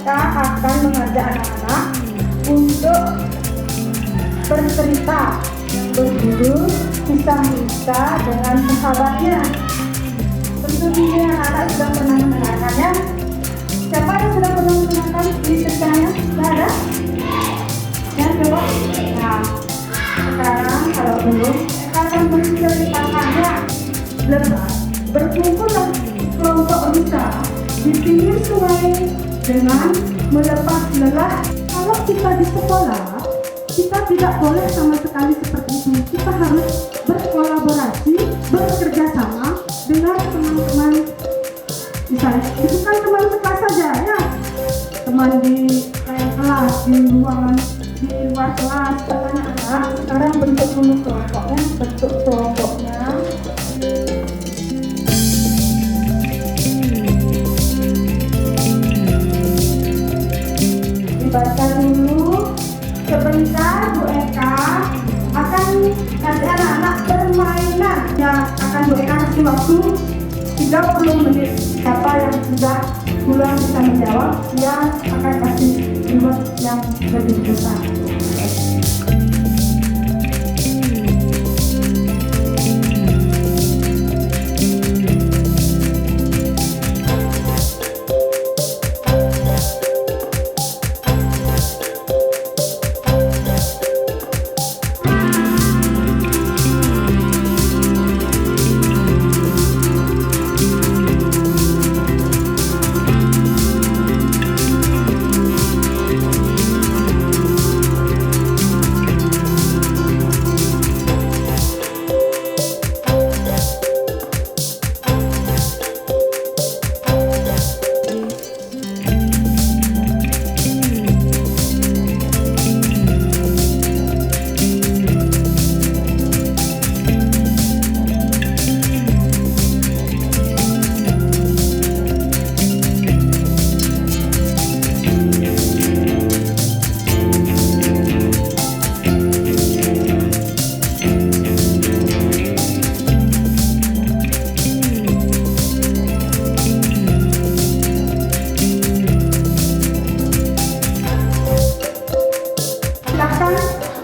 kita akan mengajak anak-anak untuk bercerita berjudul Kisah-Kisah dengan Sahabatnya. Tentu ini anak-anak sudah pernah mendengarkannya. Siapa yang sudah pernah mendengarkan di ceritanya? Sudah ada? Ya, coba. Nah, sekarang kalau belum, saya akan menceritakannya. Lepas berkumpullah kelompok rusa di pinggir sungai dengan melepas lelah. Kalau kita di sekolah, kita tidak boleh sama sekali seperti itu. Kita harus berkolaborasi, bekerja sama dengan teman-teman. Misalnya, itu kan teman sekelas saja ya. Teman di kelas, di ruangan, di luar kelas. Anak-anak sekarang bentuk dulu kelompoknya, bentuk kelompoknya. Dibaca dulu sebentar. Bu Eka akan nanti anak-anak permainan yang akan Bu Eka kasih waktu 30 menit. Siapa yang sudah duluan bisa menjawab, dia akan kasih reward yang lebih besar.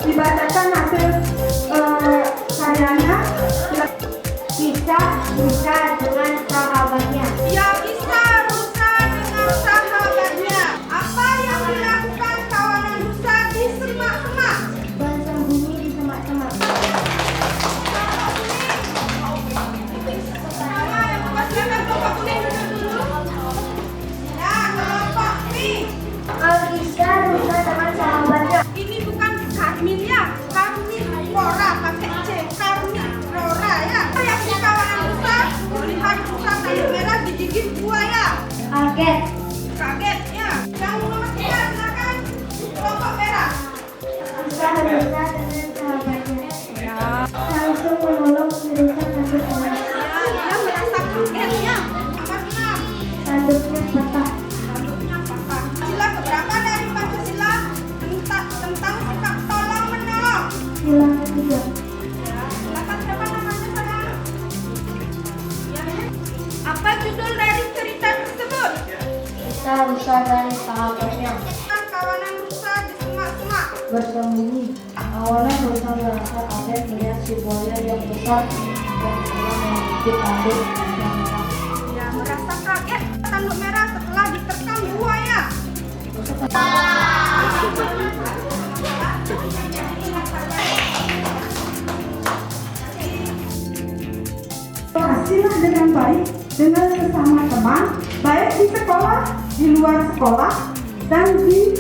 Dibacakan hasil karyanya. Kisah dengan sahabatnya. Ya, kisah rusa dengan sahabatnya. Apa yang dilakukan kawanan rusa di semak-semak? Bersembunyi di semak-semak. Sama yang silakan kelompok kuning duduk dulu. Ya, kelompok pink. Kisah rusa dengan sahabatnya. Ini bukan Karmilia, Karmilora pakai C, Karmilora ya. Yang di kawanan rusa melihat rusa tanduk merah digigit buaya. Kaget. Kaget ya. Yang nomor 3 silakan kelompok merah. Kisah rusa dengan sahabatnya. Langsung menolong si rusa tanduk merah. Ya, dia merasa kaget ya. Nomor 6. Tanduknya patah. Tanduknya patah. Sila keberapa dari Pancasila tentang sikap tolong menolong? Sila ketiga. Ya, silakan siapa namanya sayang? Ya. Apa judul dari cerita tersebut? Kisah rusa dan sahabatnya. Kawanan rusa di semak-semak. Bersembunyi. Awalnya rusa merasa kaget melihat si buaya yang besar dan segera menggigit tanduk yang merah. Ya, merasa kaget tanduk merah setelah diterkam buaya. Berhasillah dengan baik dengan sesama teman, baik di sekolah, di luar sekolah, dan di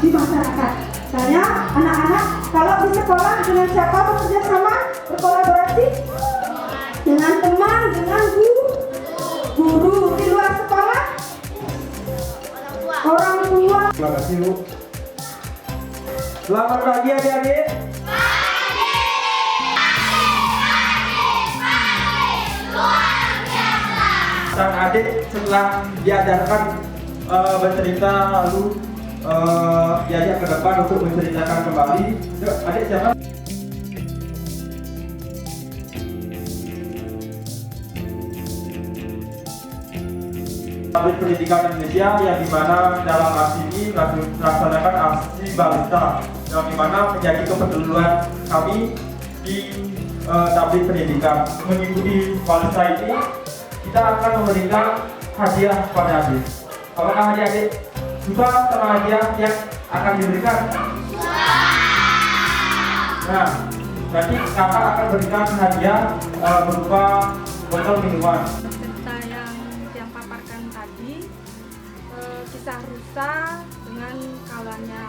masyarakat. Misalnya anak-anak kalau di sekolah dengan siapa bekerja sama, berkolaborasi? Dengan teman, dengan guru. Di luar sekolah, orang tua. Terima kasih Bu. Selamat pagi adik-adik. Sang adik setelah diajarkan bercerita lalu diajak ke depan untuk menceritakan kembali. Yuk, adik siapa? Tablik Pendidikan Indonesia yang dimana dalam aksi ini melaksanakan aksi barista yang dimana menjadi kepedulian kami di Tablik Pendidikan. Mengikuti barista ini kita akan memberikan hadiah kepada adik. Apakah adik-adik suka sama hadiah yang akan diberikan? Nah, nanti kakak akan berikan hadiah berupa botol minuman. Cerita yang paparkan tadi, kisah rusa dengan kawannya.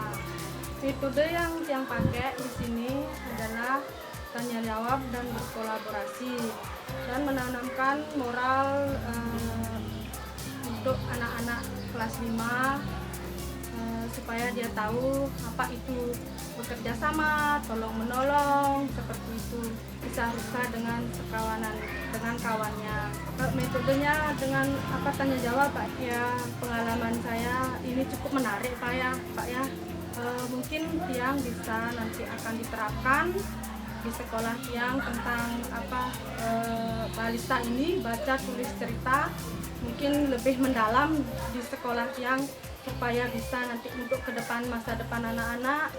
Metode yang pakai di sini adalah tanya jawab dan berkolaborasi dan menanamkan moral untuk anak-anak kelas 5 supaya dia tahu apa itu bekerja sama, tolong menolong, seperti itu. Bisa rusa dengan sekawanan dengan kawannya. Metodenya dengan tanya jawab, Pak. Ya, pengalaman saya ini cukup menarik, Pak ya. Mungkin Tiang bisa nanti akan diterapkan di sekolah Tiang tentang balista ini, baca tulis cerita, mungkin lebih mendalam di sekolah Tiang supaya bisa nanti untuk ke depan, masa depan anak-anak.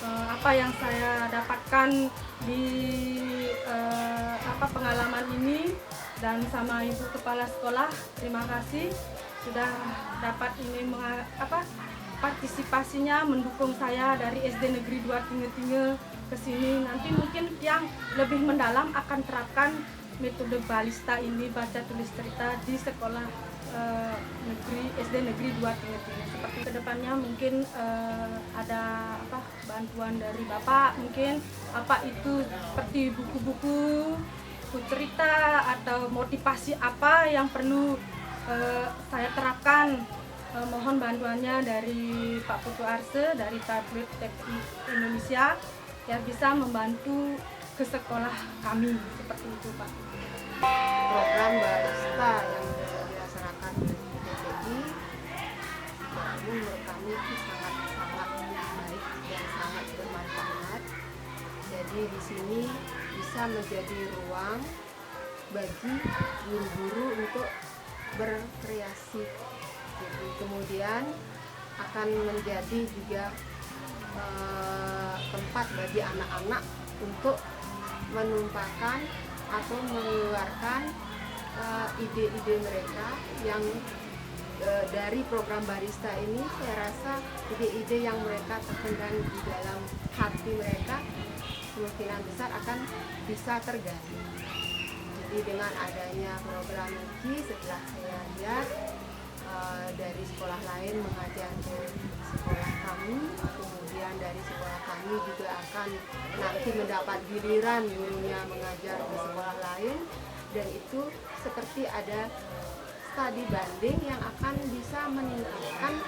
Apa yang saya dapatkan di pengalaman ini dan sama Ibu Kepala Sekolah, terima kasih sudah dapat ini partisipasinya mendukung saya dari SD Negeri 2 Tinge-Tinge ke sini. Nanti mungkin yang lebih mendalam akan terapkan metode balista ini, baca tulis cerita di sekolah SD Negeri 2 Tinge-Tinge. Seperti kedepannya mungkin ada bantuan dari Bapak, mungkin apa itu seperti buku-buku cerita atau motivasi apa yang perlu saya terapkan. Mohon bantuannya dari Pak Putu Arse dari Tablik TPI Indonesia yang bisa membantu ke sekolah kami, seperti itu, Pak. Program barista yang dilaksanakan di TPI menurut kami itu sangat baik dan sangat bermanfaat. Jadi di sini bisa menjadi ruang bagi guru-guru untuk berkreasi. Jadi kemudian akan menjadi juga tempat bagi anak-anak untuk menumpahkan atau mengeluarkan ide-ide mereka yang dari program barista ini. Saya rasa ide-ide yang mereka terpendam di dalam hati mereka kemungkinan besar akan bisa tergali. Jadi dengan adanya program ini, setelah saya lihat dari sekolah lain mengajar ke sekolah kami, kemudian dari sekolah kami juga akan nanti mendapat giliran gurunya mengajar ke sekolah lain, dan itu seperti ada studi banding yang akan bisa meningkatkan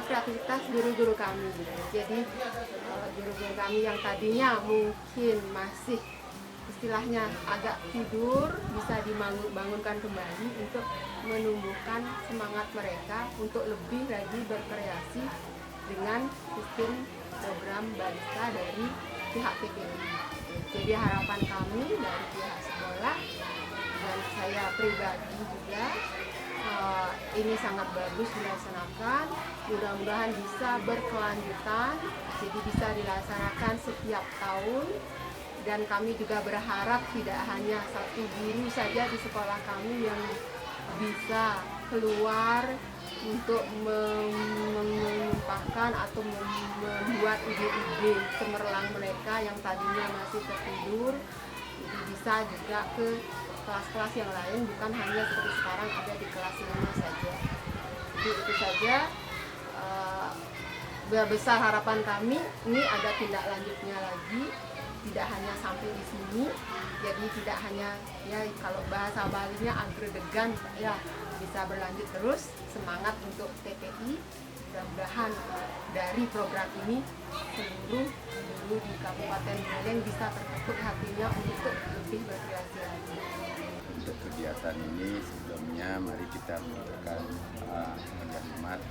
kreativitas guru-guru kami. Jadi guru-guru kami yang tadinya mungkin masih istilahnya agak tidur bisa dibangunkan kembali untuk menumbuhkan semangat mereka untuk lebih lagi berkreasi dengan sistem program barista dari pihak TPI. Jadi harapan kami dari pihak sekolah dan saya pribadi juga ini sangat bagus dilaksanakan. Mudah-mudahan bisa berkelanjutan, jadi bisa dilaksanakan setiap tahun. Dan kami juga berharap tidak hanya satu guru saja di sekolah kami yang bisa keluar untuk menumpahkan atau membuat ide-ide cemerlang mereka yang tadinya masih tertidur. Jadi bisa juga ke kelas-kelas yang lain, bukan hanya seperti sekarang ada di kelas 5 saja. Jadi itu saja besar harapan kami, ini ada tindak lanjutnya lagi. Tidak hanya sampai di sini, jadi tidak hanya ya kalau bahasa Balinya agredegan ya bisa berlanjut terus. Semangat untuk TPI, mudah-mudahan dari program ini seluruh guru di Kabupaten Buleleng bisa terketuk hatinya untuk lebih berkreasi lagi. Untuk kegiatan ini sebelumnya mari kita mengucapkan kalimat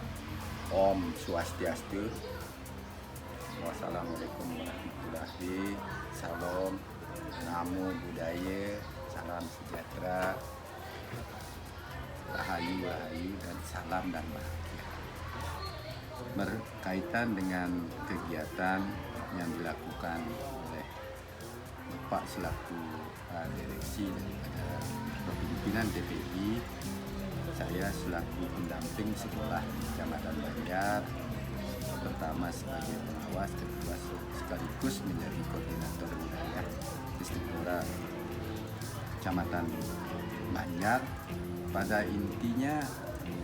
Om Swastiastu. Wassalamualaikum warahmatullahi wabarakatuh. Salam, namo buddhaya, salam sejahtera. rahayu dan salam dan bahagia. Berkaitan dengan kegiatan yang dilakukan oleh Bapak selaku direksi daripada Pimpinan TPI, saya selaku pendamping sekolah di Kecamatan Banjar, pertama sebagai pengawas, kedua sekaligus menjadi koordinator wilayah Distruktura Kecamatan Banjar. Pada intinya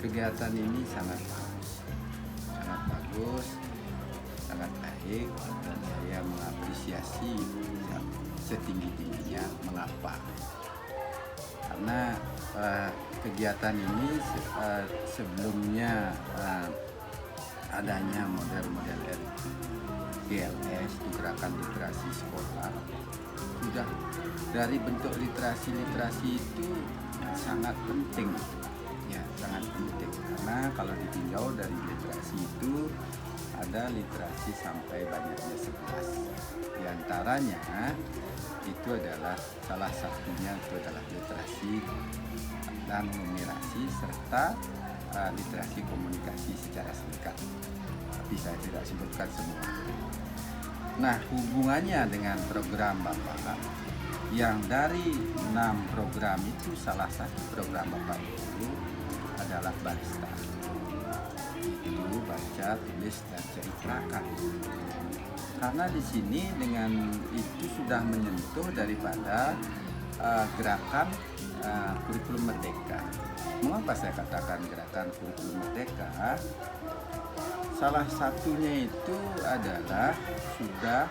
kegiatan ini sangat bagus, sangat baik, dan saya mengapresiasi setinggi-tingginya. Mengapa? Karena kegiatan ini sebelumnya adanya model-model GLS, gerakan literasi sekolah, sudah dari bentuk literasi itu sangat penting, ya sangat penting, karena kalau ditinjau dari literasi itu ada literasi sampai banyaknya 11. Di antaranya itu adalah salah satunya itu adalah literasi dan numerasi serta literasi komunikasi secara singkat. Tapi saya tidak sebutkan semua. Nah, hubungannya dengan program Bapak yang dari 6 program itu, salah satu program Bapak itu adalah barista. Itu baca, tulis, dan ceritakan. Karena di sini dengan itu sudah menyentuh daripada gerakan kurikulum merdeka. Mengapa saya katakan gerakan kurikulum merdeka? Salah satunya itu adalah sudah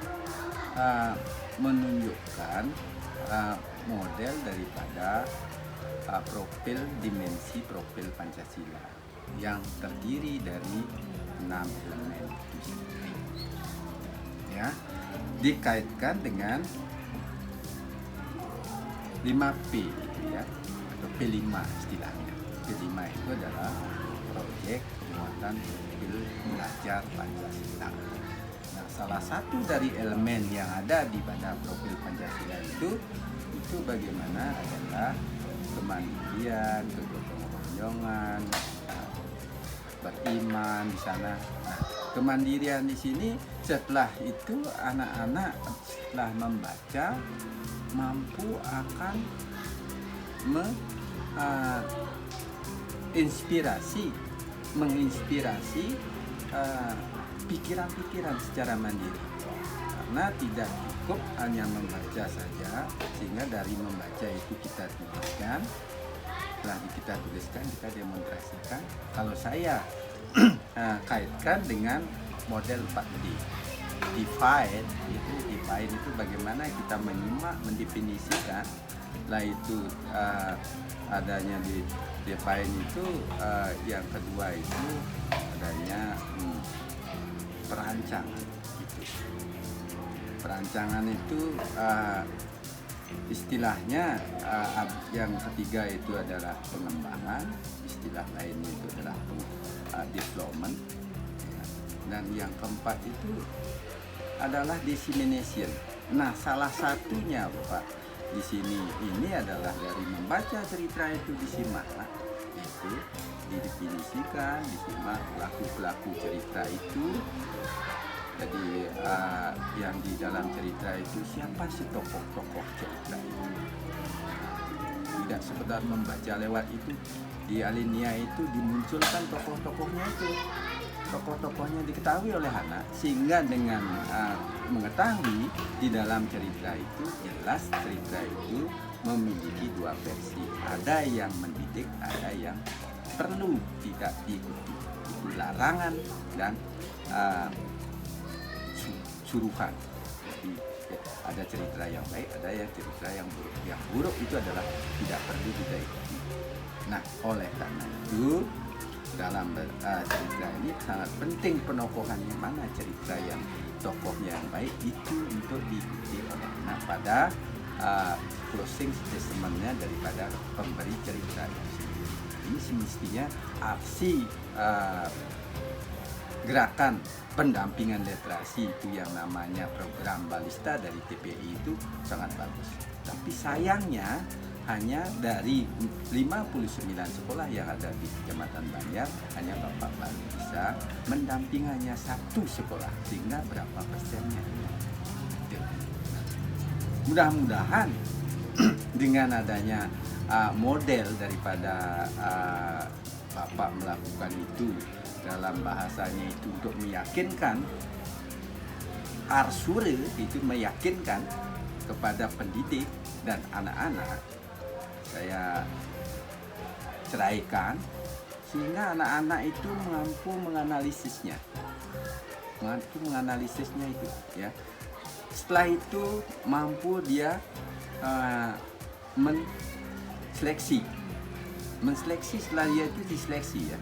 menunjukkan model daripada profil dimensi profil Pancasila yang terdiri dari 6 elemen itu sendiri. Ya, dikaitkan dengan 5P itu ya, atau P5 istilahnya. P5 itu adalah proyek penguatan profil belajar Pancasila. Nah, salah satu dari elemen yang ada di pada profil Pancasila itu bagaimana adalah kemandirian, kegotong royongan, beriman di sana. Nah, kemandirian di sini setelah itu anak-anak setelah membaca mampu akan menginspirasi pikiran-pikiran secara mandiri, karena tidak cukup hanya membaca saja, sehingga dari membaca itu kita tuliskan, setelah kita tuliskan kita demonstrasikan. Kalau saya kaitkan dengan model 4D, define itu bagaimana kita menyimak, mendefinisikan. Lah itu adanya di define itu yang kedua itu adanya perancangan gitu. Perancangan itu istilahnya yang ketiga itu adalah pengembangan, istilah lainnya itu adalah development, dan yang keempat itu adalah dissemination. Nah, salah satunya Bapak di sini ini adalah dari membaca cerita itu disimak, itu didefinisikan, disimak pelaku cerita itu. Jadi yang di dalam cerita itu siapa sih tokoh-tokoh cerita itu? Tidak sekedar membaca lewat itu, di alinea itu dimunculkan tokoh-tokohnya itu. Tokoh-tokohnya diketahui oleh anak, sehingga dengan mengetahui di dalam cerita itu jelas cerita itu memiliki dua versi. Ada yang mendidik, ada yang perlu tidak diikuti. Itu larangan dan suruhan. Jadi ada cerita yang baik, ada yang cerita yang buruk. Yang buruk itu adalah tidak perlu kita ikuti. Nah, oleh karena itu dalam cerita ini sangat penting penokohannya, mana cerita yang tokohnya yang baik itu untuk diikuti oleh anak pada closing statementnya daripada pemberi cerita itu sendiri. Ini semestinya aksi gerakan pendampingan literasi itu yang namanya program balista dari TPI itu sangat bagus. Tapi sayangnya hanya dari 59 sekolah yang ada di Kecamatan Banjar, hanya Bapak baru bisa mendampingi hanya 1 sekolah, sehingga berapa persennya. Mudah-mudahan dengan adanya model daripada Bapak melakukan itu, dalam bahasanya itu untuk meyakinkan, arsure itu meyakinkan kepada pendidik dan anak-anak, saya ceraikan sehingga anak-anak itu mampu menganalisisnya itu ya. Setelah itu mampu dia menseleksi, setelah dia itu diseleksi ya.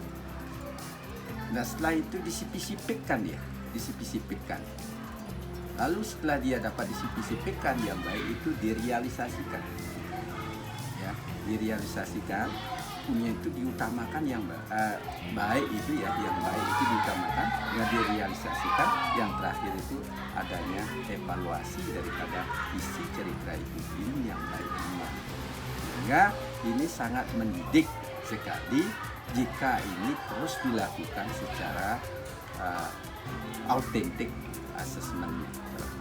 Nah setelah itu disipik-sipikkan dia, lalu setelah dia dapat disipik-sipikkan yang baik itu direalisasikan ya, punya itu diutamakan yang baik itu ya, yang baik itu diutamakan, yang direalisasikan, yang terakhir itu adanya evaluasi daripada isi cerita itu ini yang baik semua. Sehingga ini sangat mendidik sekali jika ini terus dilakukan secara autentik asesmennya,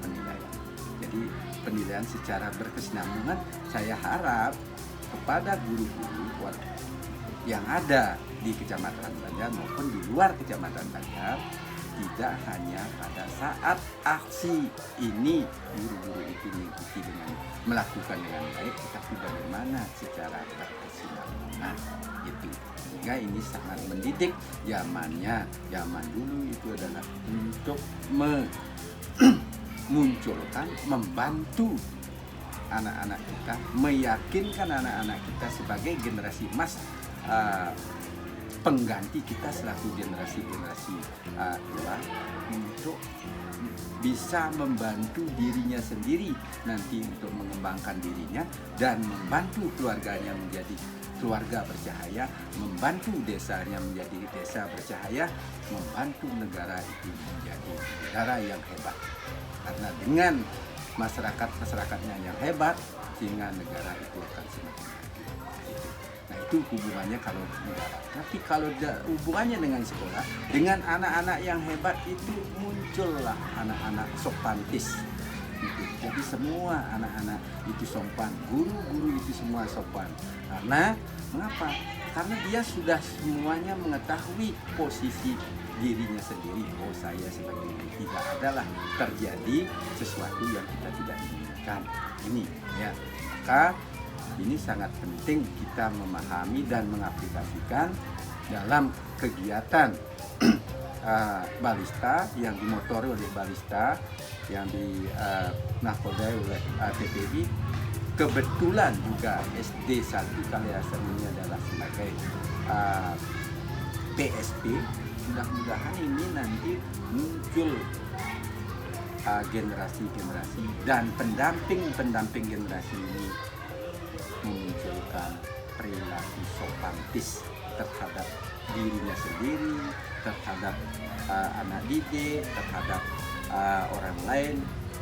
penilaian. Jadi penilaian secara berkesinambungan, saya harap kepada guru-guru yang ada di Kecamatan Banjar maupun di luar Kecamatan Banjar, tidak hanya pada saat aksi ini guru-guru itu mengikuti dengan melakukan dengan baik, tetapi bagaimana secara berkesinambungan itu. Sehingga ini sangat mendidik. Zaman dulu itu adalah untuk memunculkan, membantu anak-anak kita, meyakinkan anak-anak kita sebagai generasi emas, pengganti kita selaku generasi-generasi tua, untuk bisa membantu dirinya sendiri nanti untuk mengembangkan dirinya dan membantu keluarganya menjadi keluarga bercahaya, membantu desanya menjadi desa bercahaya, membantu negara itu menjadi negara yang hebat. Karena dengan masyarakatnya yang hebat, sehingga negara itu akan semakin maju. Nah itu hubungannya kalau negara. Tapi kalau hubungannya dengan sekolah, dengan anak-anak yang hebat itu muncullah anak-anak sopantis. Gitu. Jadi semua anak-anak itu sopan, guru-guru itu semua sopan. Karena mengapa? Karena dia sudah semuanya mengetahui posisi dirinya sendiri. Oh saya sebagai ini tidak adalah terjadi sesuatu yang kita tidak inginkan. Ini ya. Maka ini sangat penting kita memahami dan mengaplikasikan dalam kegiatan balista yang dimotori oleh balista, yang dinahkodai oleh TPI. Kebetulan juga SD 1 Kaliasan ini adalah sebagai PSP. Mudah-mudahan ini nanti muncul generasi-generasi dan pendamping generasi ini memunculkan perilaku sopantis terhadap dirinya sendiri, terhadap anak didik, terhadap orang lain.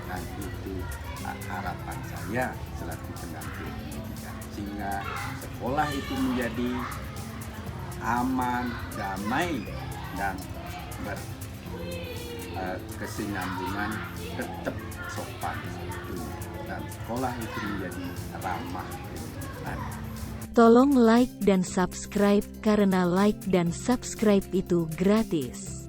Dan itu harapan saya selaku pendamping pendidikan, sehingga sekolah itu menjadi aman, damai, dan berkesinambungan, tetap sopan, dan sekolah itu menjadi ramah lingkungan. Tolong like dan subscribe karena like dan subscribe itu gratis.